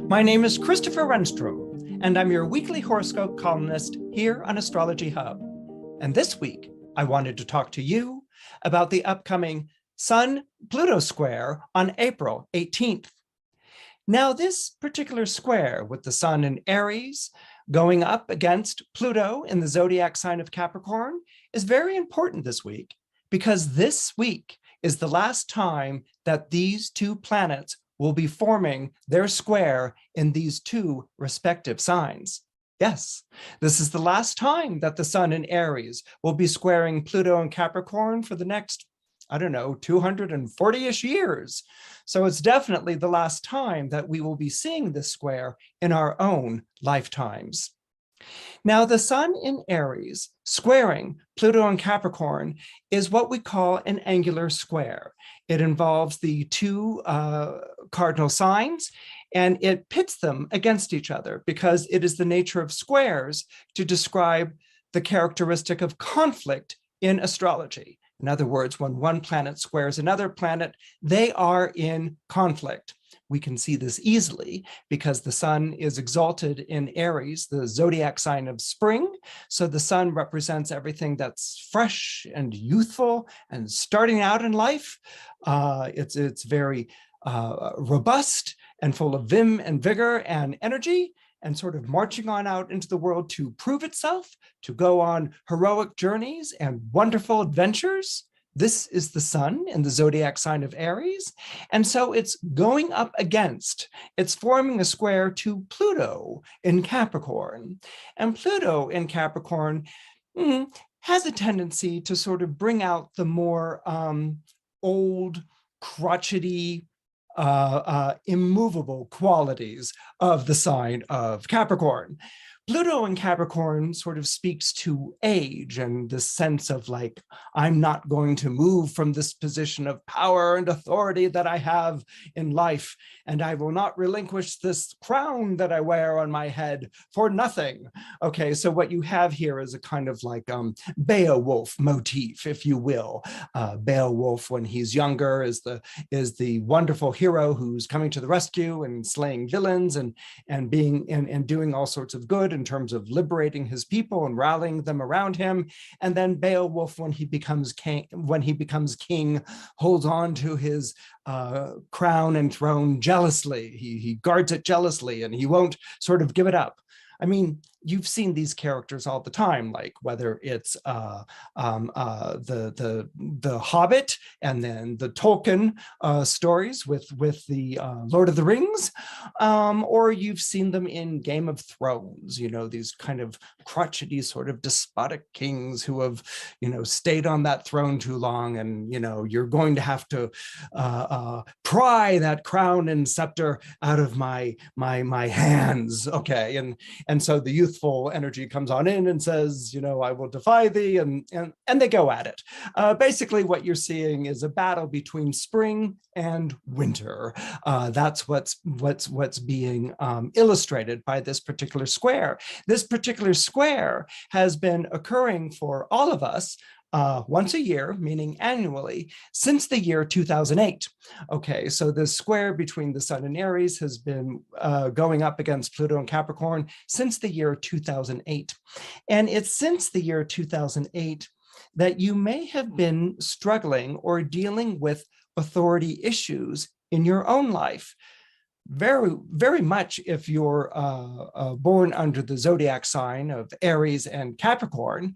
My name is Christopher Renstrom, and I'm your weekly horoscope columnist here on Astrology Hub. And this week, I wanted to talk to you about the upcoming Sun-Pluto square on April 18th. Now, this particular square with the Sun in Aries going up against Pluto in the zodiac sign of Capricorn is very important this week because this week is the last time that these two planets will be forming their square in these two respective signs. Yes, this is the last time that the Sun in Aries will be squaring Pluto and Capricorn for the next, 240-ish years. So it's definitely the last time that we will be seeing this square in our own lifetimes. Now, the Sun in Aries squaring Pluto and Capricorn is what we call an angular square. It involves the two cardinal signs, and it pits them against each other because it is the nature of squares to describe the characteristic of conflict in astrology. In other words, when one planet squares another planet, they are in conflict. We can see this easily because the Sun is exalted in Aries, the zodiac sign of spring. So the Sun represents everything that's fresh and youthful and starting out in life. It's very robust and full of vim and vigor and energy, and sort of marching on out into the world to prove itself, to go on heroic journeys and wonderful adventures. This is the Sun in the zodiac sign of Aries. And so it's going up against, it's forming a square to Pluto in Capricorn. And Pluto in Capricorn has a tendency to sort of bring out the more old, crotchety, immovable qualities of the sign of Capricorn. Pluto in Capricorn sort of speaks to age and the sense of like, I'm not going to move from this position of power and authority that I have in life, and I will not relinquish this crown that I wear on my head for nothing. Okay, so what you have here is a kind of like Beowulf motif, if you will. Beowulf, when he's younger, is the wonderful hero who's coming to the rescue and slaying villains and being and doing all sorts of good in terms of liberating his people and rallying them around him. And then Beowulf, when he becomes king, holds on to his crown and throne jealously. He guards it jealously, and he won't sort of give it up. I mean, you've seen these characters all the time, like whether it's the Hobbit and then the Tolkien stories with the Lord of the Rings, or you've seen them in Game of Thrones. You know, these kind of crotchety, sort of despotic kings who have, stayed on that throne too long, and you're going to have to pry that crown and scepter out of my hands. Okay, and so the youthful energy comes on in and says, I will defy thee, and they go at it. Basically, what you're seeing is a battle between spring and winter. That's what's being illustrated by this particular square. This particular square has been occurring for all of us once a year, meaning annually, since the year 2008. Okay, so the square between the Sun and Aries has been going up against Pluto and Capricorn since the year 2008. And it's since the year 2008 that you may have been struggling or dealing with authority issues in your own life. Very, very much if you're born under the zodiac sign of Aries and Capricorn,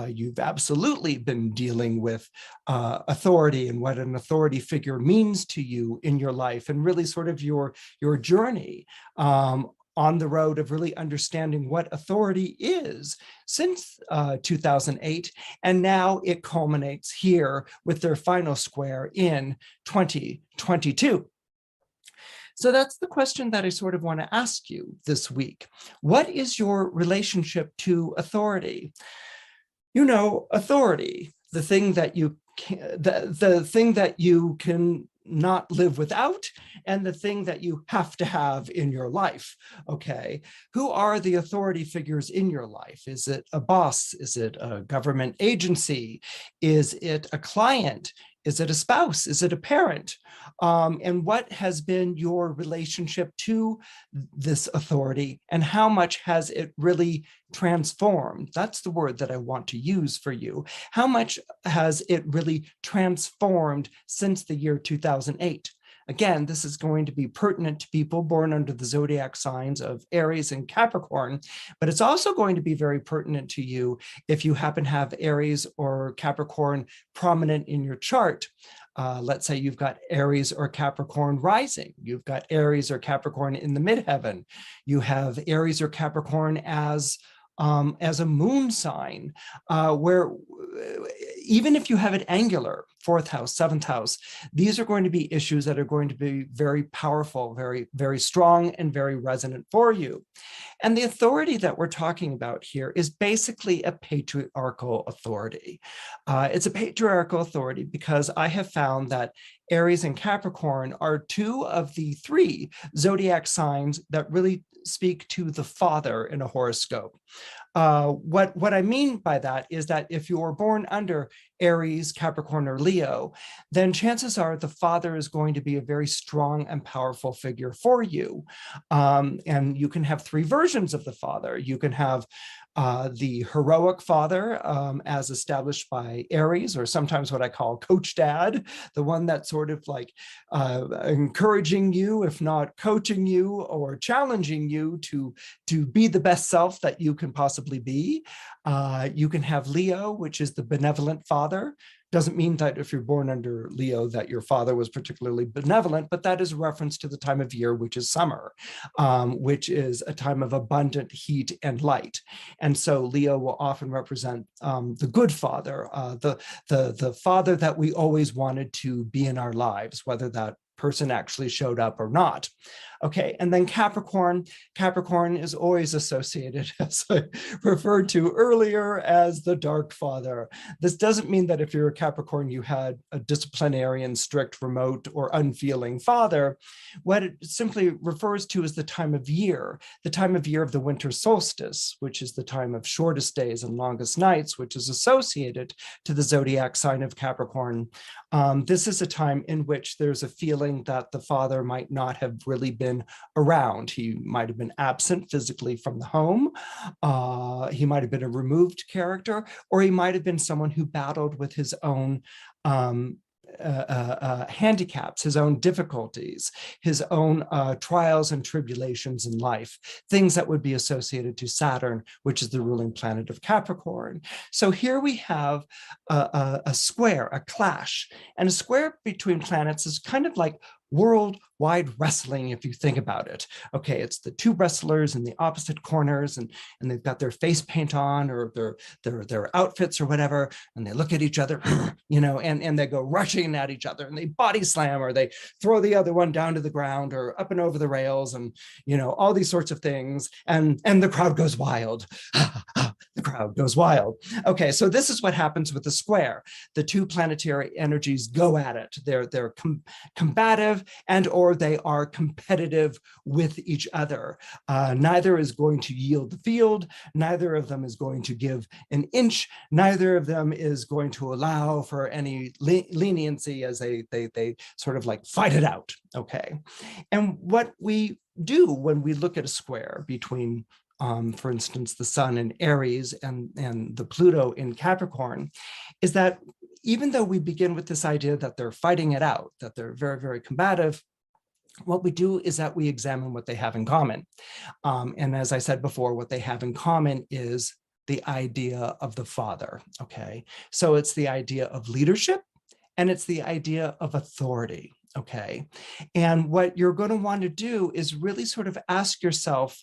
you've absolutely been dealing with authority and what an authority figure means to you in your life, and really sort of your journey on the road of really understanding what authority is since 2008. And now it culminates here with their final square in 2022. So that's the question that I sort of want to ask you this week. What is your relationship to authority? Authority, the thing that you the thing that you can not live without, and the thing that you have to have in your life. Okay, who are the authority figures in your life? Is it a boss? Is it a government agency? Is it a client? Is it a spouse? Is it a parent? And what has been your relationship to this authority, and how much has it really transformed? That's the word that I want to use for you. How much has it really transformed since the year 2008? Again, this is going to be pertinent to people born under the zodiac signs of Aries and Capricorn, but it's also going to be very pertinent to you if you happen to have Aries or Capricorn prominent in your chart. Let's say you've got Aries or Capricorn rising. You've got Aries or Capricorn in the midheaven. You have Aries or Capricorn as a moon sign, where even if you have it angular, 4th house, 7th house, these are going to be issues that are going to be very powerful, very, very strong, and very resonant for you. And the authority that we're talking about here is basically a patriarchal authority. It's a patriarchal authority because I have found that Aries and Capricorn are 2 of the 3 zodiac signs that really speak to the father in a horoscope. What I mean by that is that if you were born under Aries, Capricorn, or Leo, then chances are the father is going to be a very strong and powerful figure for you. And you can have 3 versions of the father. You can have the heroic father, as established by Aries, or sometimes what I call coach dad, the one that's sort of like encouraging you, if not coaching you or challenging you to be the best self that you can possibly be. You can have Leo, which is the benevolent father. Doesn't mean that if you're born under Leo that your father was particularly benevolent, but that is a reference to the time of year, which is summer, which is a time of abundant heat and light. And so Leo will often represent the good father, the father that we always wanted to be in our lives, whether that person actually showed up or not. Okay, and then Capricorn. Capricorn is always associated, as I referred to earlier, as the dark father. This doesn't mean that if you're a Capricorn, you had a disciplinarian, strict, remote, or unfeeling father. What it simply refers to is the time of year of the winter solstice, which is the time of shortest days and longest nights, which is associated to the zodiac sign of Capricorn. This is a time in which there's a feeling that the father might not have really been around. He might have been absent physically from the home. He might have been a removed character, or he might have been someone who battled with his own handicaps, his own difficulties, his own trials and tribulations in life, things that would be associated to Saturn, which is the ruling planet of Capricorn. So here we have a square, a clash, and a square between planets is kind of like worldwide wrestling, if you think about it. Okay, it's the 2 wrestlers in the opposite corners, and they've got their face paint on, or their outfits or whatever, and they look at each other, and they go rushing at each other, and they body slam, or they throw the other one down to the ground, or up and over the rails, and all these sorts of things, and the crowd goes wild. The crowd goes wild. Okay, so this is what happens with the square. The 2 planetary energies go at it. They're combative, and or they are competitive with each other. Neither is going to yield the field. Neither of them is going to give an inch. Neither of them is going to allow for any leniency as they sort of like fight it out. Okay, and what we do when we look at a square between for instance, the sun in Aries and the Pluto in Capricorn, is that even though we begin with this idea that they're fighting it out, that they're very, very combative, what we do is that we examine what they have in common. And as I said before, what they have in common is the idea of the father, okay? So it's the idea of leadership, and it's the idea of authority, okay? And what you're going to want to do is really sort of ask yourself,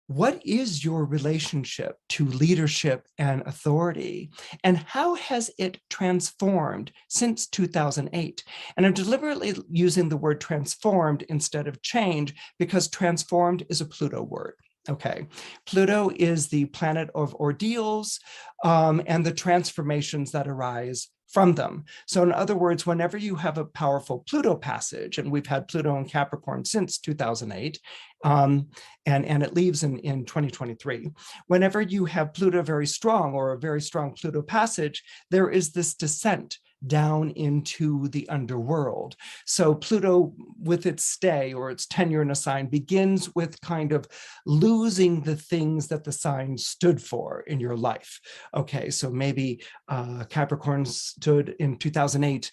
what is your relationship to leadership and authority? And how has it transformed since 2008? And I'm deliberately using the word transformed instead of change, because transformed is a Pluto word. Okay, Pluto is the planet of ordeals and the transformations that arise from them. So in other words, whenever you have a powerful Pluto passage, and we've had Pluto in Capricorn since 2008, and it leaves in 2023, whenever you have Pluto very strong, or a very strong Pluto passage, there is this descent, down into the underworld. So Pluto, with its stay or its tenure in a sign, begins with kind of losing the things that the sign stood for in your life. Okay, so maybe Capricorn stood in 2008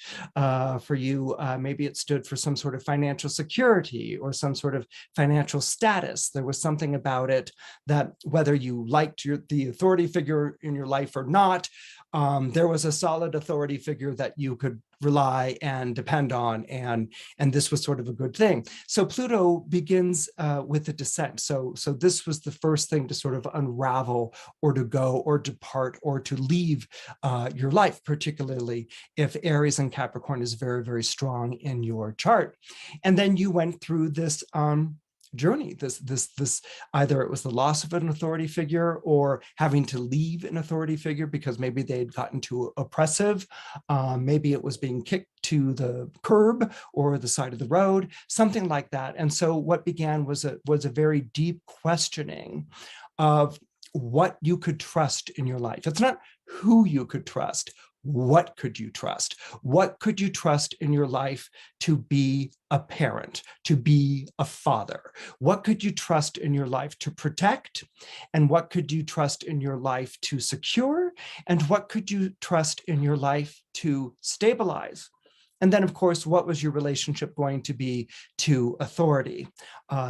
for you. Maybe it stood for some sort of financial security or some sort of financial status. There was something about it that, whether you liked the authority figure in your life or not, there was a solid authority figure that you could rely and depend on, and this was sort of a good thing. So Pluto begins with a descent. So this was the first thing to sort of unravel or to go or depart or to leave your life, particularly if Aries and Capricorn is very, very strong in your chart. And then you went through this journey, this either it was the loss of an authority figure or having to leave an authority figure because maybe they had gotten too oppressive, maybe it was being kicked to the curb or the side of the road, something like that. And so what began was a very deep questioning of what you could trust in your life. It's not who you could trust. What could you trust? What could you trust in your life to be a parent, to be a father? What could you trust in your life to protect? And what could you trust in your life to secure? And what could you trust in your life to stabilize? And then, of course, what was your relationship going to be to authority?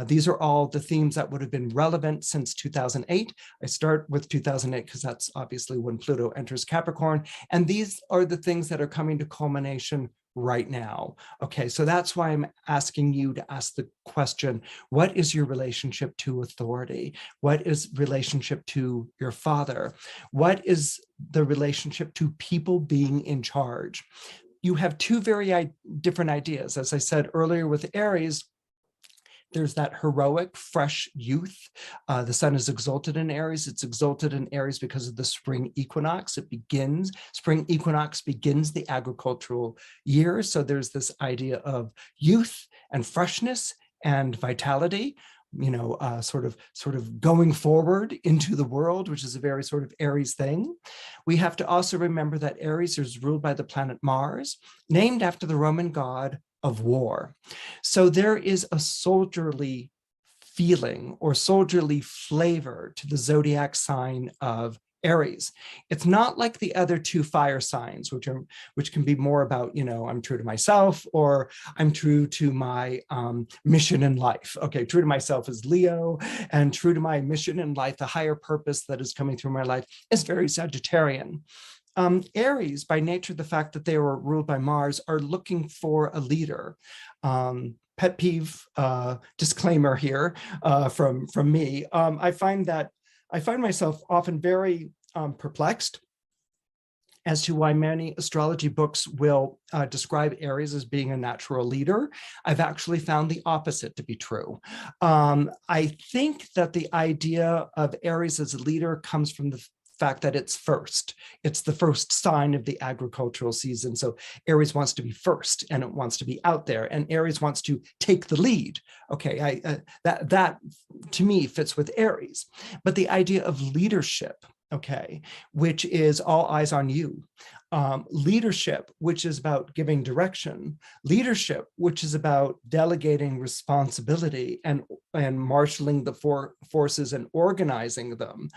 These are all the themes that would have been relevant since 2008. I start with 2008 because that's obviously when Pluto enters Capricorn. And these are the things that are coming to culmination right now. Okay, so that's why I'm asking you to ask the question, what is your relationship to authority? What is relationship to your father? What is the relationship to people being in charge? You have two very different ideas. As I said earlier with Aries, there's that heroic, fresh youth. The sun is exalted in Aries. It's exalted in Aries because of the spring equinox. Spring equinox begins the agricultural year. So there's this idea of youth and freshness and vitality, sort of going forward into the world, which is a very sort of Aries thing. We have to also remember that Aries is ruled by the planet Mars, named after the Roman god of war. So there is a soldierly feeling or soldierly flavor to the zodiac sign of Aries. It's not like the other two fire signs, which can be more about, I'm true to myself or I'm true to my mission in life. Okay, true to myself is Leo, and true to my mission in life, the higher purpose that is coming through my life, is very Sagittarian. Aries, by nature, the fact that they were ruled by Mars, are looking for a leader. Pet peeve disclaimer here from me. I find myself often very perplexed as to why many astrology books will describe Aries as being a natural leader. I've actually found the opposite to be true. I think that the idea of Aries as a leader comes from the fact that it's first. It's the first sign of the agricultural season. So Aries wants to be first and it wants to be out there, and Aries wants to take the lead. Okay, that to me fits with Aries. But the idea of leadership, okay, which is all eyes on you. Leadership, which is about giving direction. Leadership, which is about delegating responsibility and marshaling the forces and organizing them.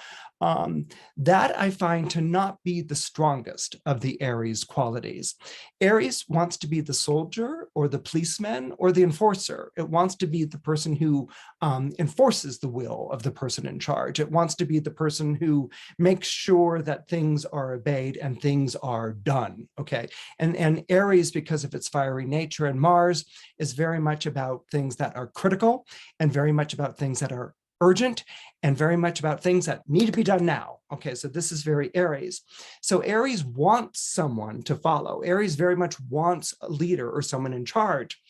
That I find to not be the strongest of the Aries qualities. Aries wants to be the soldier or the policeman or the enforcer. It wants to be the person who enforces the will of the person in charge. It wants to be the person who makes sure that things are obeyed and things are done. Okay, and Aries, because of its fiery nature, and Mars is very much about things that are critical and very much about things that are urgent and very much about things that need to be done now. Okay, so this is very Aries. So Aries wants someone to follow. Aries very much wants a leader or someone in charge,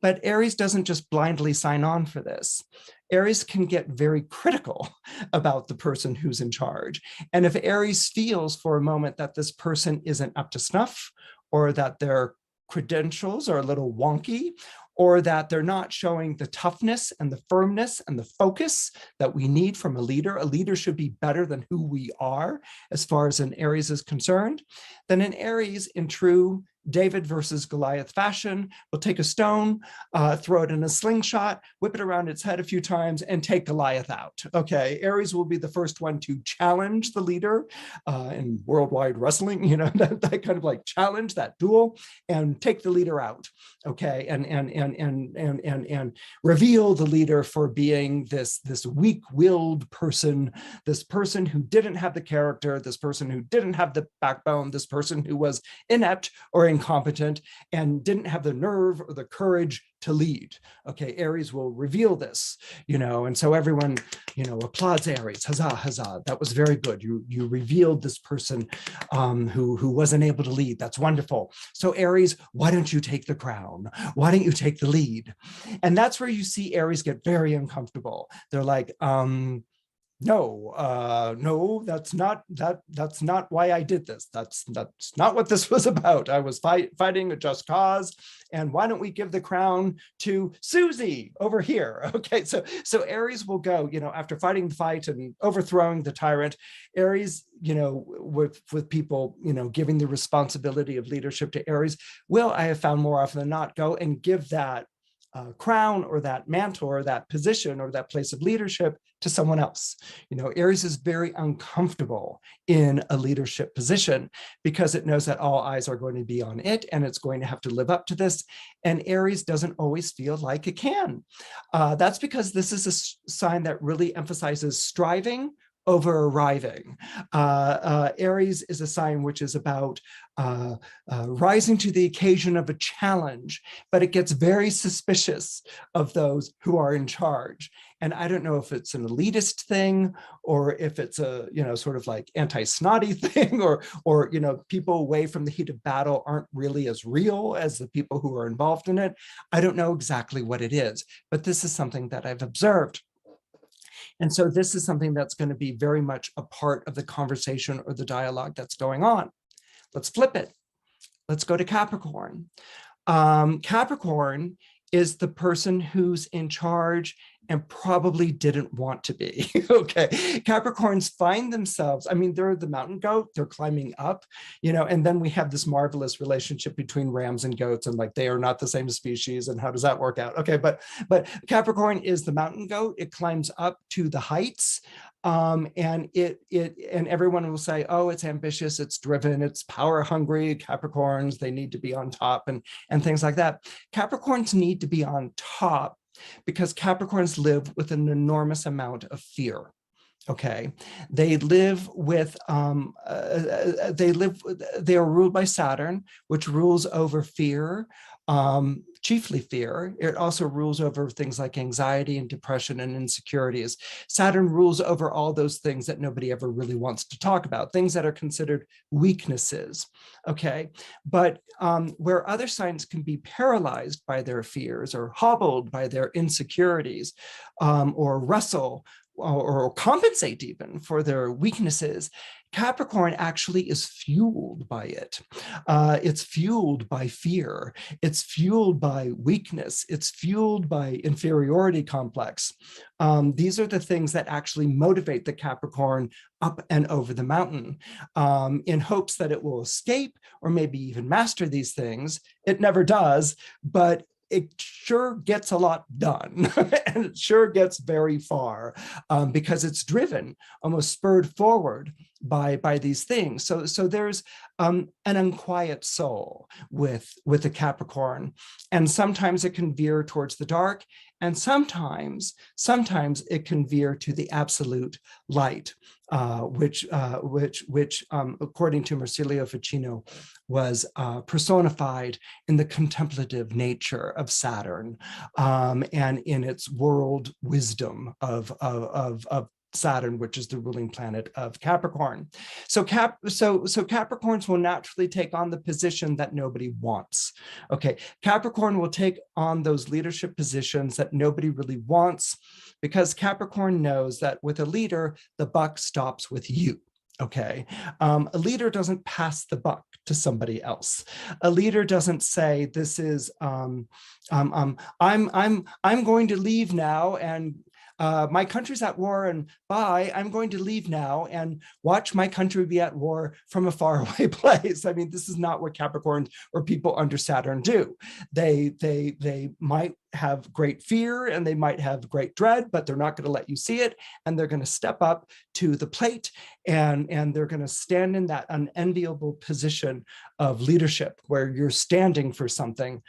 but Aries doesn't just blindly sign on for this. Aries can get very critical about the person who's in charge. And if Aries feels for a moment that this person isn't up to snuff, or that their credentials are a little wonky, or that they're not showing the toughness and the firmness and the focus that we need from a leader should be better than who we are as far as an Aries is concerned, then an Aries, in true David versus Goliath fashion, will take a stone, throw it in a slingshot, whip it around its head a few times, and take Goliath out. Okay, Aries will be the first one to challenge the leader in worldwide wrestling, you know, that kind of like challenge, that duel, and take the leader out. Okay, and reveal the leader for being this weak-willed person, this person who didn't have the character, this person who didn't have the backbone, this person who was inept or incompetent and didn't have the nerve or the courage to lead. Okay, Aries will reveal this, you know, and so everyone, you know, applauds Aries. Huzzah, huzzah! That was very good. You revealed this person who wasn't able to lead. That's wonderful. So Aries, why don't you take the crown? Why don't you take the lead? And that's where you see Aries get very uncomfortable. They're like, no, that's not why I did this. That's not what this was about. I was fighting a just cause. And why don't we give the crown to Susie over here? Okay, so Aries will go, you know, after fighting the fight and overthrowing the tyrant, Aries, you know, with people, you know, giving the responsibility of leadership to Aries, will, I have found more often than not, go and give that crown or that mantle or that position or that place of leadership to someone else. You know, Aries is very uncomfortable in a leadership position because it knows that all eyes are going to be on it and it's going to have to live up to this. And Aries doesn't always feel like it can. That's because this is a sign that really emphasizes striving over arriving. Aries is a sign which is about rising to the occasion of a challenge, but it gets very suspicious of those who are in charge. And I don't know if it's an elitist thing or if it's a, you know, sort of like anti-snotty thing or, you know, people away from the heat of battle aren't really as real as the people who are involved in it. I don't know exactly what it is, but this is something that I've observed. And so this is something that's going to be very much a part of the conversation or the dialogue that's going on. Let's flip it. Let's go to Capricorn. Capricorn is the person who's in charge and probably didn't want to be. Okay, Capricorns find themselves, I mean, they're the mountain goat, they're climbing up, you know, and then we have this marvelous relationship between rams and goats and like they are not the same species and how does that work out? Okay, but Capricorn is the mountain goat, it climbs up to the heights. And everyone will say, oh, it's ambitious, it's driven, it's power hungry. Capricorns, they need to be on top and things like that. Capricorns need to be on top because Capricorns live with an enormous amount of fear. Okay, they live with, they are ruled by Saturn, which rules over fear, chiefly fear. It also rules over things like anxiety and depression and insecurities. Saturn rules over all those things that nobody ever really wants to talk about, things that are considered weaknesses. Okay, but where other signs can be paralyzed by their fears or hobbled by their insecurities or wrestle or compensate even for their weaknesses, Capricorn actually is fueled by it. It's fueled by fear. It's fueled by weakness. It's fueled by inferiority complex. These are the things that actually motivate the Capricorn up and over the mountain in hopes that it will escape or maybe even master these things. It never does, but it sure gets a lot done and it sure gets very far because it's driven, almost spurred forward by these things. So there's an unquiet soul with the Capricorn, and sometimes it can veer towards the dark, and sometimes it can veer to the absolute light, which according to Marsilio Ficino was personified in the contemplative nature of Saturn and in its world wisdom of Saturn, which is the ruling planet of Capricorn. So Capricorns will naturally take on the position that nobody wants. Okay, Capricorn will take on those leadership positions that nobody really wants because Capricorn knows that with a leader, the buck stops with you. Okay, a leader doesn't pass the buck to somebody else. A leader doesn't say, "This is I'm going to leave now, and my country's at war and bye, I'm going to leave now and watch my country be at war from a faraway place. I mean, this is not what Capricorns or people under Saturn do. They might have great fear and they might have great dread, but they're not going to let you see it. And they're going to step up to the plate and they're going to stand in that unenviable position of leadership where you're standing for something,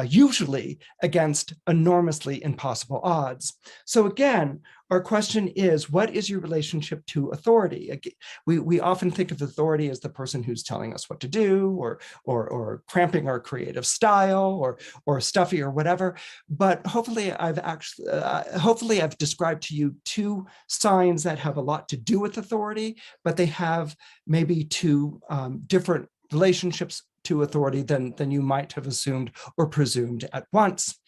usually against enormously impossible odds. So again, our question is, what is your relationship to authority? We often think of authority as the person who's telling us what to do, or cramping our creative style, or stuffy or whatever. But hopefully I've described to you two signs that have a lot to do with authority, but they have maybe two different relationships to authority than you might have assumed or presumed at once.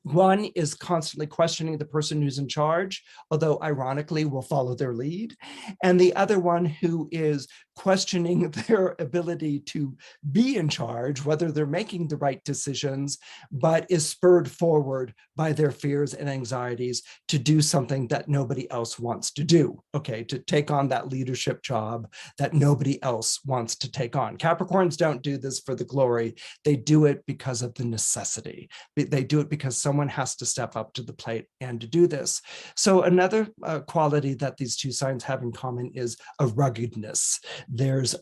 One is constantly questioning the person who's in charge, although ironically will follow their lead. And the other one who is questioning their ability to be in charge, whether they're making the right decisions, but is spurred forward by their fears and anxieties to do something that nobody else wants to do, okay, to take on that leadership job that nobody else wants to take on. Capricorns don't do this for the glory. They do it because of the necessity. They do it because someone has to step up to the plate and to do this. So another quality that these two signs have in common is a ruggedness. There's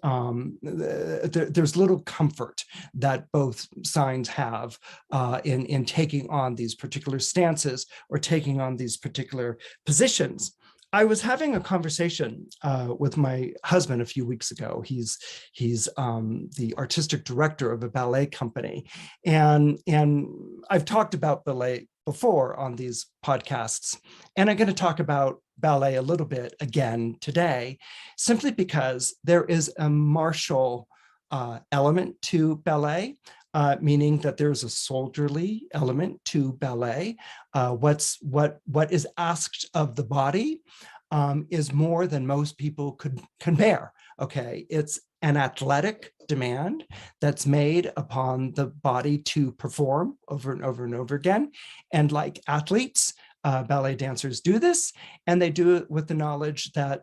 little comfort that both signs have in taking on these particular stances or taking on these particular positions. I was having a conversation with my husband a few weeks ago. He's the artistic director of a ballet company, and I've talked about ballet before on these podcasts, and I'm going to talk about ballet a little bit again today, simply because there is a martial element to ballet. Meaning that there's a soldierly element to ballet. What is asked of the body is more than most people can bear. Okay, it's an athletic demand that's made upon the body to perform over and over and over again. And like athletes, ballet dancers do this, and they do it with the knowledge that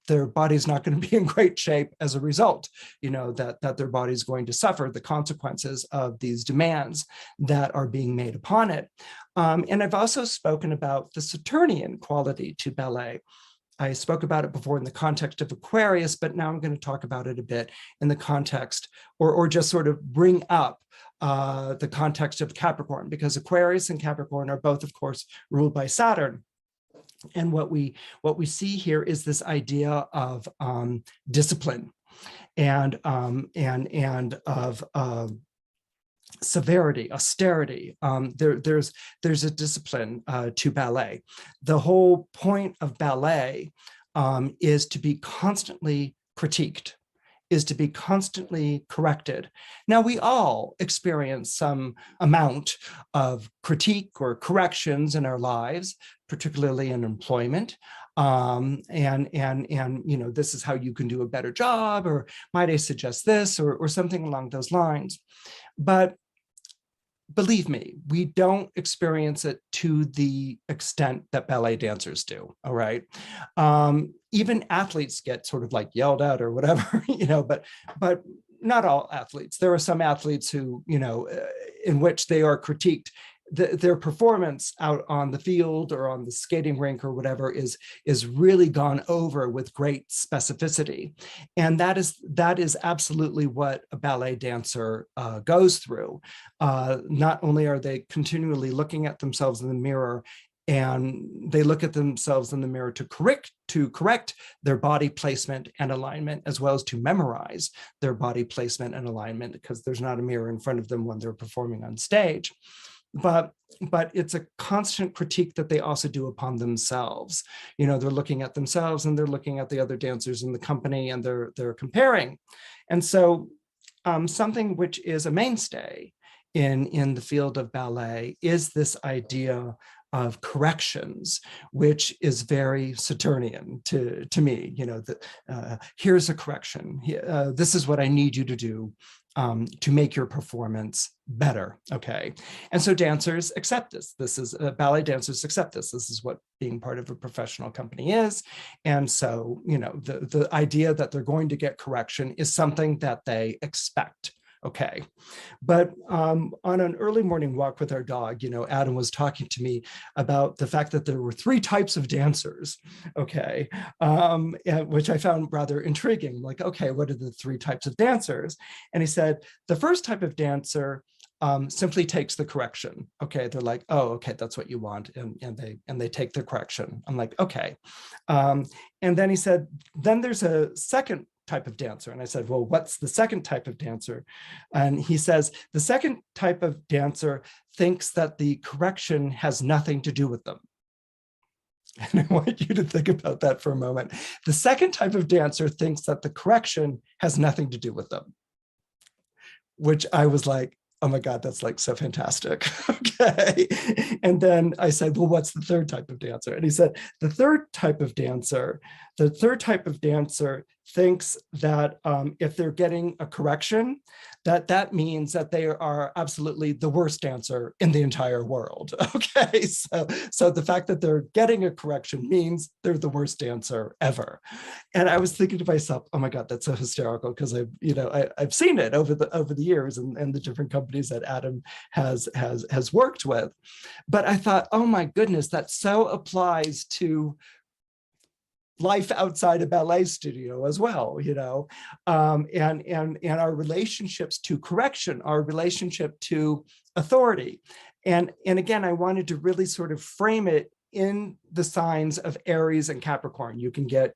their body's not going to be in great shape as a result, that their body's going to suffer the consequences of these demands that are being made upon it. And I've also spoken about the Saturnian quality to ballet. I spoke about it before in the context of Aquarius, but now I'm going to talk about it a bit in the context, or just sort of bring up the context of Capricorn, because Aquarius and Capricorn are both, of course, ruled by Saturn. And what we see here is this idea of discipline and of severity, austerity. There's a discipline to ballet. The whole point of ballet is to be constantly critiqued, is to be constantly corrected. Now, we all experience some amount of critique or corrections in our lives, particularly in employment. And this is how you can do a better job, or might I suggest this, or something along those lines. But believe me, we don't experience it to the extent that ballet dancers do, all right? Even athletes get sort of like yelled at or whatever, but not all athletes. There are some athletes who, in which they are critiqued. Their performance out on the field or on the skating rink or whatever is really gone over with great specificity. And that is absolutely what a ballet dancer goes through. Not only are they continually looking at themselves in the mirror, and they look at themselves in the mirror to correct their body placement and alignment, as well as to memorize their body placement and alignment, because there's not a mirror in front of them when they're performing on stage. But it's a constant critique that they also do upon themselves. They're looking at themselves and they're looking at the other dancers in the company, and they're comparing. And so something which is a mainstay in the field of ballet is this idea of corrections, which is very Saturnian to me. You know, here's a correction. This is what I need you to do to make your performance better. Okay. And so dancers accept this. This is ballet dancers accept this. This is what being part of a professional company is. And so, you know, the idea that they're going to get correction is something that they expect. Okay. But on an early morning walk with our dog, you know, Adam was talking to me about the fact that there were 3 types of dancers. Okay. Which I found rather intriguing. Like, okay, what are the 3 types of dancers? And he said, the first type of dancer simply takes the correction. Okay. They're like, oh, okay, that's what you want. And they take the correction. I'm like, okay. And then he said, then there's a second type of dancer. And I said, well, what's the second type of dancer? And he says, the second type of dancer thinks that the correction has nothing to do with them. And I want you to think about that for a moment. The second type of dancer thinks that the correction has nothing to do with them, which I was like, oh my God, that's like so fantastic. Okay. And then I said, well, what's the third type of dancer? And he said, the third type of dancer thinks that if they're getting a correction, that means that they are absolutely the worst dancer in the entire world. Okay. So the fact that they're getting a correction means they're the worst dancer ever. And I was thinking to myself, oh my God, that's so hysterical, because I've seen it over the years and the different companies that Adam has worked with. But I thought, oh my goodness, that so applies to life outside a ballet studio as well, you know, and our relationships to correction, our relationship to authority. And again, I wanted to really sort of frame it in the signs of Aries and Capricorn. You can get,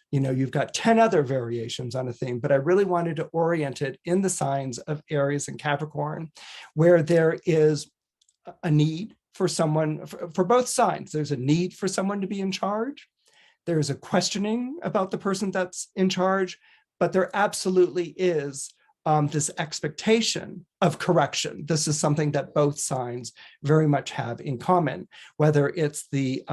you know, you've got 10 other variations on a theme, but I really wanted to orient it in the signs of Aries and Capricorn, where there is a need for someone, for both signs. There's a need for someone to be in charge. There's a questioning about the person that's in charge, but there absolutely is this expectation of correction. This is something that both signs very much have in common, whether it's the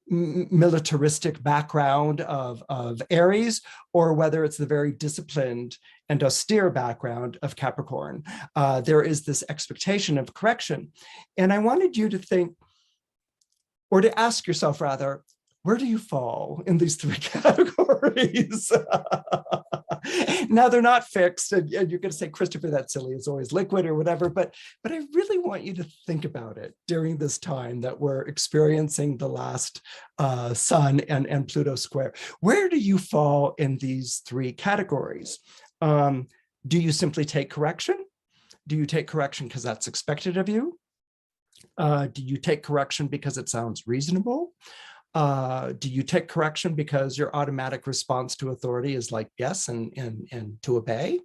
militaristic background of Aries, or whether it's the very disciplined and austere background of Capricorn. There is this expectation of correction. And I wanted you to think, or to ask yourself rather, where do you fall in these 3 categories? Now, they're not fixed, and you're going to say, Christopher, that's silly, it's always liquid or whatever, but I really want you to think about it during this time that we're experiencing the last Sun and Pluto square. Where do you fall in these 3 categories? Do you simply take correction? Do you take correction because that's expected of you? Do you take correction because it sounds reasonable? Do you take correction because your automatic response to authority is like yes and to obey?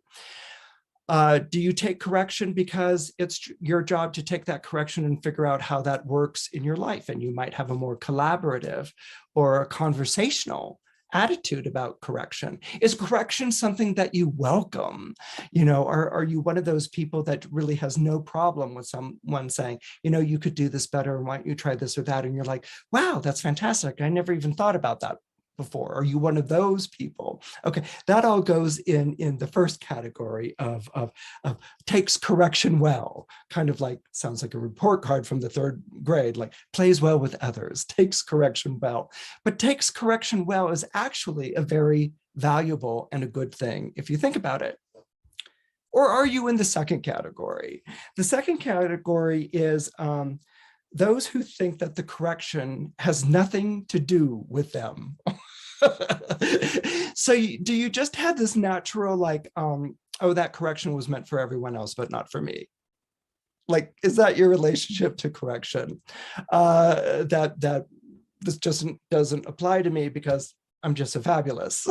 Do you take correction because it's your job to take that correction and figure out how that works in your life, and you might have a more collaborative or a conversational attitude about correction? Is correction something that you welcome? You know, are you one of those people that really has no problem with someone saying, you know, you could do this better, and why don't you try this or that? And you're like, wow, that's fantastic. I never even thought about that before. Are you one of those people? Okay, that all goes in the first category of takes correction well, kind of like, sounds like a report card from the 3rd grade, like plays well with others, takes correction well. But takes correction well is actually a very valuable and a good thing if you think about it. Or are you in the second category? The second category is those who think that the correction has nothing to do with them. So do you just have this natural, like, oh, that correction was meant for everyone else, but not for me? Like, is that your relationship to correction? That this just doesn't apply to me because I'm just so fabulous,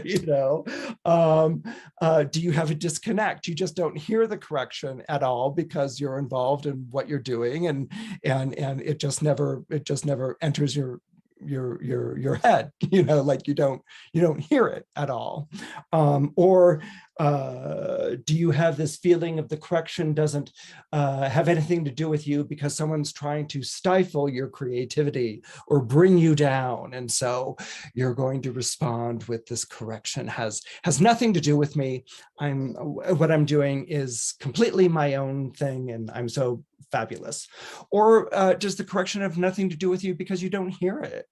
you know? Do you have a disconnect? You just don't hear the correction at all because you're involved in what you're doing, and it just never enters your head, you know, like you don't hear it at all. Or Do you have this feeling of the correction doesn't have anything to do with you because someone's trying to stifle your creativity or bring you down? And so you're going to respond with this correction has nothing to do with me. What I'm doing is completely my own thing, and I'm so fabulous. Or does the correction have nothing to do with you because you don't hear it?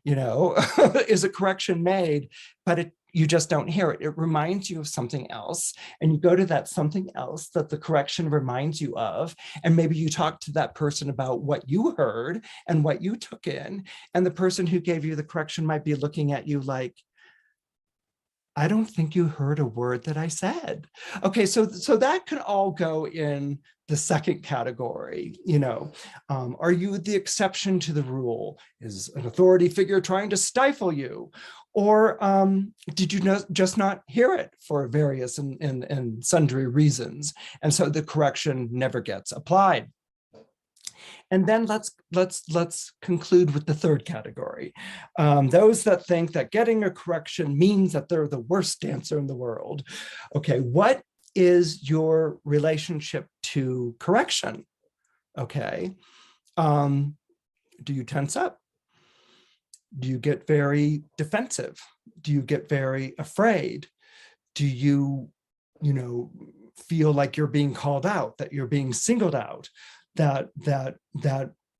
Is a correction made, but you just don't hear it. It reminds you of something else, and you go to that something else that the correction reminds you of, and maybe you talk to that person about what you heard and what you took in, and the person who gave you the correction might be looking at you like, I don't think you heard a word that I said. Okay, so that can all go in the second category. Are you the exception to the rule? Is an authority figure trying to stifle you? Or did you just not hear it for various and sundry reasons? And so the correction never gets applied. And then let's conclude with the third category. Those that think that getting a correction means that they're the worst dancer in the world. Okay, what is your relationship to correction? Okay, do you tense up? Do you get very defensive? Do you get very afraid? Do you, feel like you're being called out, that you're being singled out? That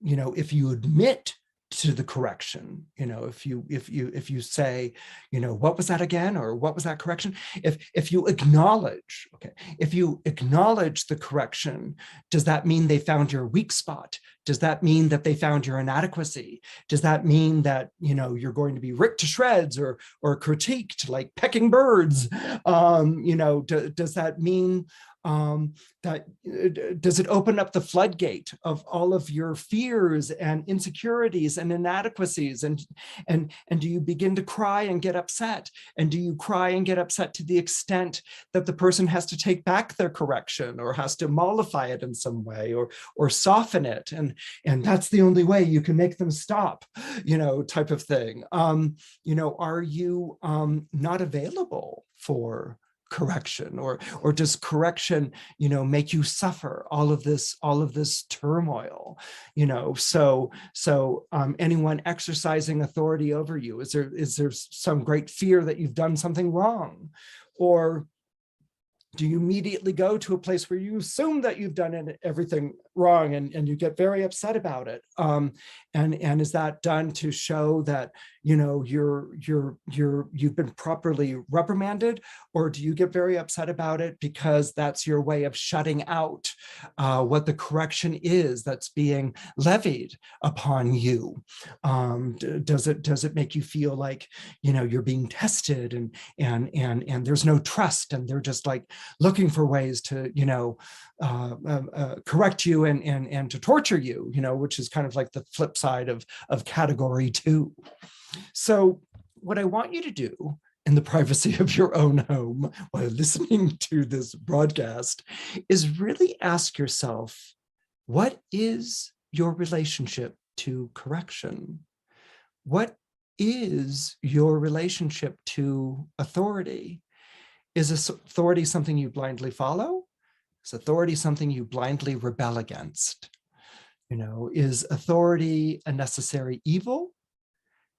if you admit to the correction, if you say, what was that again, or what was that correction? If you acknowledge, if you acknowledge the correction, does that mean they found your weak spot? Does that mean that they found your inadequacy? Does that mean that you're going to be ripped to shreds or critiqued like pecking birds? Does that mean does it open up the floodgate of all of your fears and insecurities and inadequacies? And do you begin to cry and get upset? And do you cry and get upset to the extent that the person has to take back their correction or has to mollify it in some way or soften it? And that's the only way you can make them stop, type of thing. Are you not available for correction, or does correction make you suffer all of this turmoil? So anyone exercising authority over you, is there some great fear that you've done something wrong? Or do you immediately go to a place where you assume that you've done everything wrong and you get very upset about it? And is that done to show that you've been properly reprimanded, or do you get very upset about it because that's your way of shutting out what the correction is that's being levied upon you? Does it make you feel like you're being tested and there's no trust, and they're just like looking for ways to correct you and to torture you, which is kind of like the flip side of category 2. So what I want you to do in the privacy of your own home while listening to this broadcast is really ask yourself, what is your relationship to correction? What is your relationship to authority? Is authority something you blindly follow? Is authority something you blindly rebel against? Is authority a necessary evil?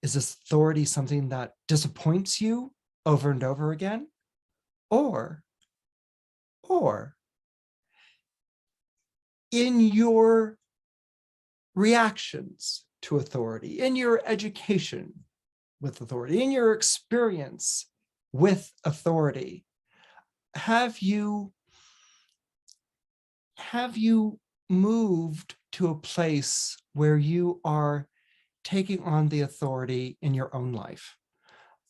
Is authority something that disappoints you over and over again? Or in your reactions to authority, in your education with authority, in your experience with authority, have you moved to a place where you are taking on the authority in your own life?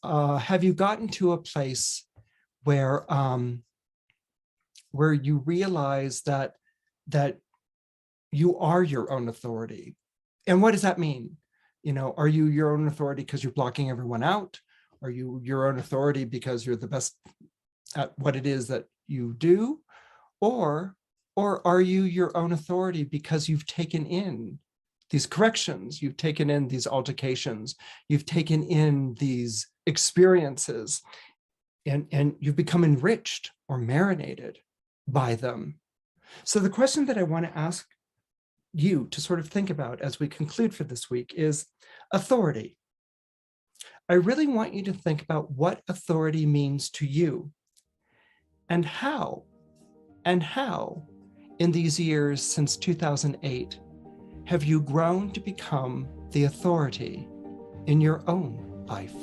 Have you gotten to a place where you realize that you are your own authority? And what does that mean? Are you your own authority because you're blocking everyone out? Are you your own authority because you're the best at what it is that you do? Or are you your own authority because you've taken in these corrections, you've taken in these altercations, you've taken in these experiences, and you've become enriched or marinated by them. So the question that I want to ask you to sort of think about as we conclude for this week is authority. I really want you to think about what authority means to you, and how in these years since 2008 have you grown to become the authority in your own life.